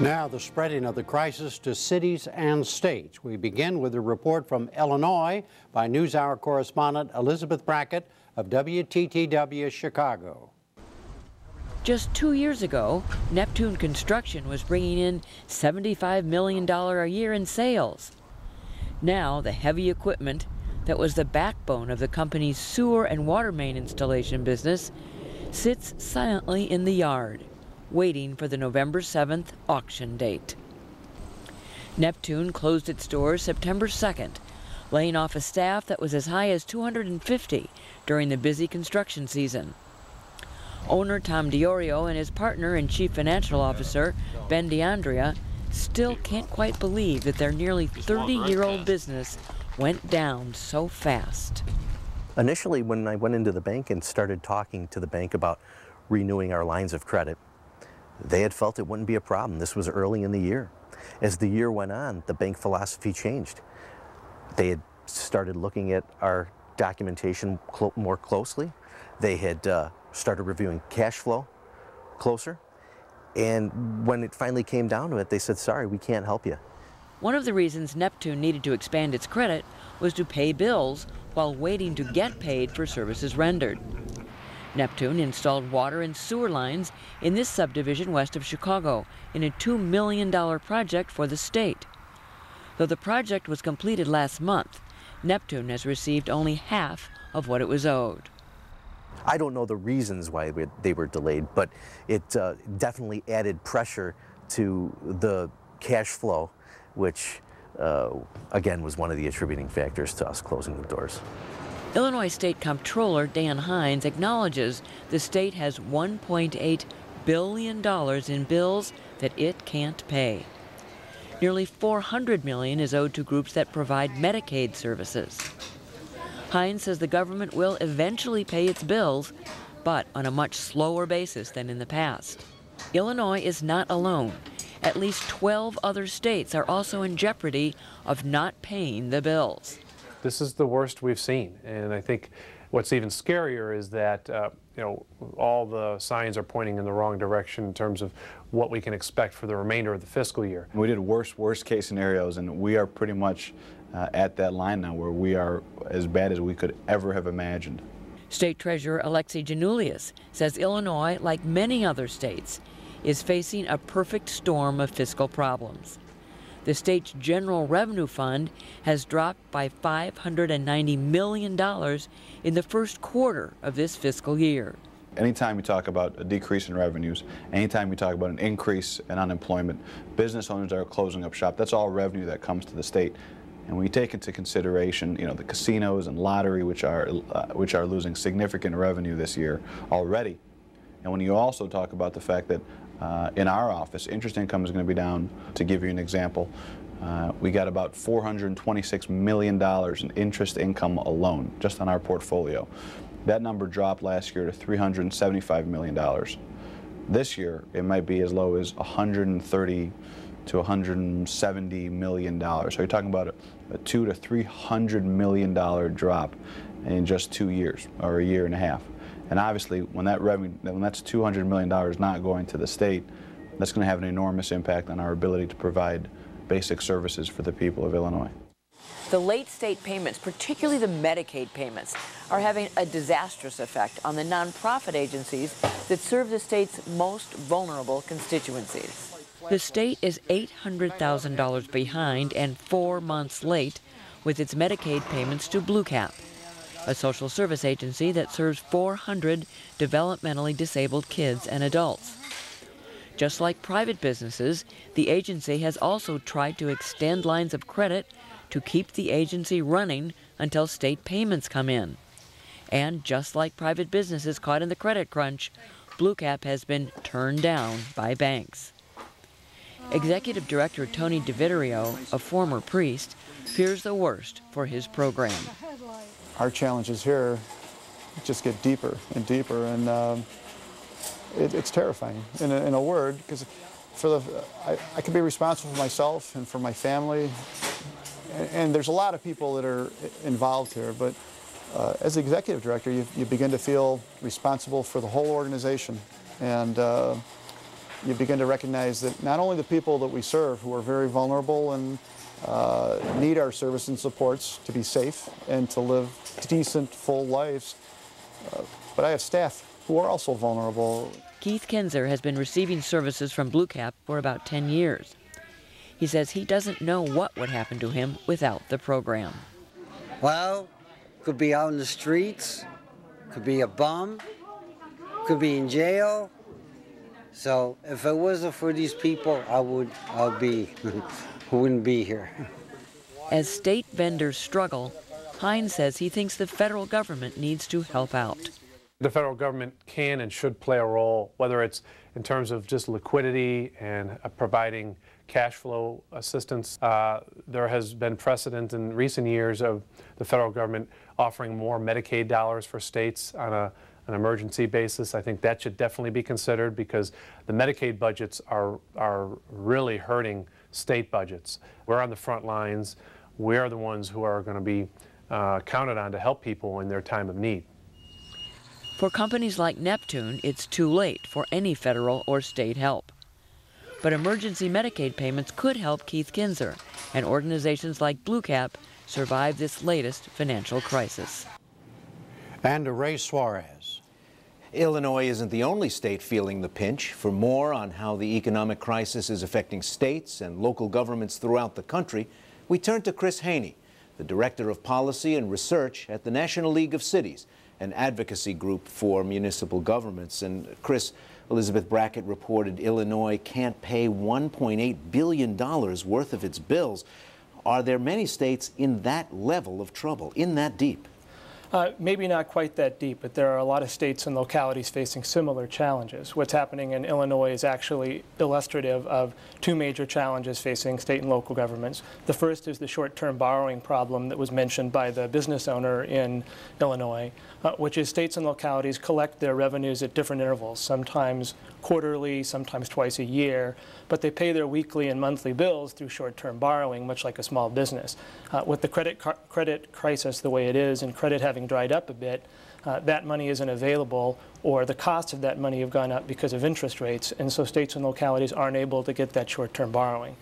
Now, the spreading of the crisis to cities and states. We begin with a report from Illinois by NewsHour correspondent Elizabeth Brackett of WTTW Chicago. Just 2 years ago, Neptune Construction was bringing in $75 million a year in sales. Now, the heavy equipment that was the backbone of the company's sewer and water main installation business sits silently in the yard, waiting for the November 7th auction date. Neptune closed its doors September 2nd, laying off a staff that was as high as 250 during the busy construction season. Owner Tom Diorio and his partner and chief financial officer, Ben DeAndrea, still can't quite believe that their nearly 30-year-old business went down so fast. Initially, when I went into the bank and started talking to the bank about renewing our lines of credit, they had felt it wouldn't be a problem. This was early in the year. As the year went on, the bank philosophy changed. They had started looking at our documentation more closely. They had started reviewing cash flow closer. And when it finally came down to it, they said, sorry, we can't help you. One of the reasons Neptune needed to expand its credit was to pay bills while waiting to get paid for services rendered. Neptune installed water and sewer lines in this subdivision west of Chicago in a $2 million project for the state. Though the project was completed last month, Neptune has received only half of what it was owed. I don't know the reasons why they were delayed, but it definitely added pressure to the cash flow, which again was one of the attributing factors to us closing the doors. Illinois State Comptroller Dan Hines acknowledges the state has $1.8 billion in bills that it can't pay. Nearly $400 million is owed to groups that provide Medicaid services. Hines says the government will eventually pay its bills, but on a much slower basis than in the past. Illinois is not alone. At least 12 other states are also in jeopardy of not paying the bills. This is the worst we've seen, and I think what's even scarier is that all the signs are pointing in the wrong direction in terms of what we can expect for the remainder of the fiscal year. We did worst case scenarios, and we are pretty much at that line now where we are as bad as we could ever have imagined. State Treasurer Alexei Janulius says Illinois, like many other states, is facing a perfect storm of fiscal problems. The state's general revenue fund has dropped by $590 million in the first quarter of this fiscal year. Anytime you talk about a decrease in revenues, anytime you talk about an increase in unemployment, business owners are closing up shop. That's all revenue that comes to the state. And when you take into consideration, the casinos and lottery, which are losing significant revenue this year already, and when you also talk about the fact that in our office, interest income is going to be down. To give you an example, we got about $426 million in interest income alone, just on our portfolio. That number dropped last year to $375 million. This year, it might be as low as $130 to $170 million. So you're talking about a $200 to $300 million drop in just 2 years, or a year and a half. And obviously, when that's $200 million not going to the state, that's going to have an enormous impact on our ability to provide basic services for the people of Illinois. The late state payments, particularly the Medicaid payments, are having a disastrous effect on the nonprofit agencies that serve the state's most vulnerable constituencies. The state is $800,000 behind and 4 months late with its Medicaid payments to Blue Cap, a social service agency that serves 400 developmentally disabled kids and adults. Just like private businesses, the agency has also tried to extend lines of credit to keep the agency running until state payments come in. And just like private businesses caught in the credit crunch, Blue Cap has been turned down by banks. Executive Director Tony DeViterio, a former priest, fears the worst for his program. Our challenges here just get deeper and deeper, and it's terrifying in a word, because I can be responsible for myself and for my family, and there's a lot of people that are involved here, but as the executive director, you begin to feel responsible for the whole organization, and you begin to recognize that not only the people that we serve who are very vulnerable and need our service and supports to be safe and to live decent, full lives, but I have staff who are also vulnerable. Keith Kinzer has been receiving services from Blue Cap for about 10 years. He says he doesn't know what would happen to him without the program. Well, could be out in the streets, could be a bum, could be in jail. So if it wasn't for these people, I wouldn't be here. As state vendors struggle, Hines says he thinks the federal government needs to help out. The federal government can and should play a role, whether it's in terms of just liquidity and providing cash flow assistance. There has been precedent in recent years of the federal government offering more Medicaid dollars for states on an emergency basis. I think that should definitely be considered because the Medicaid budgets are really hurting state budgets. We're on the front lines. We're the ones who are going to be counted on to help people in their time of need. For companies like Neptune, it's too late for any federal or state help. But emergency Medicaid payments could help Keith Kinzer and organizations like Blue Cap survive this latest financial crisis. And to Ray Suarez. Illinois isn't the only state feeling the pinch. For more on how the economic crisis is affecting states and local governments throughout the country, we turn to Chris Haney, the Director of Policy and Research at the National League of Cities, an advocacy group for municipal governments. And Chris, Elizabeth Brackett reported Illinois can't pay $1.8 billion worth of its bills. Are there many states in that level of trouble, in that deep? Maybe not quite that deep, but there are a lot of states and localities facing similar challenges. What's happening in Illinois is actually illustrative of two major challenges facing state and local governments. The first is the short-term borrowing problem that was mentioned by the business owner in Illinois, which is states and localities collect their revenues at different intervals, sometimes quarterly, sometimes twice a year, but they pay their weekly and monthly bills through short-term borrowing, much like a small business. With the credit crisis the way it is and credit having dried up a bit, that money isn't available, or the costs of that money have gone up because of interest rates, and so states and localities aren't able to get that short-term borrowing.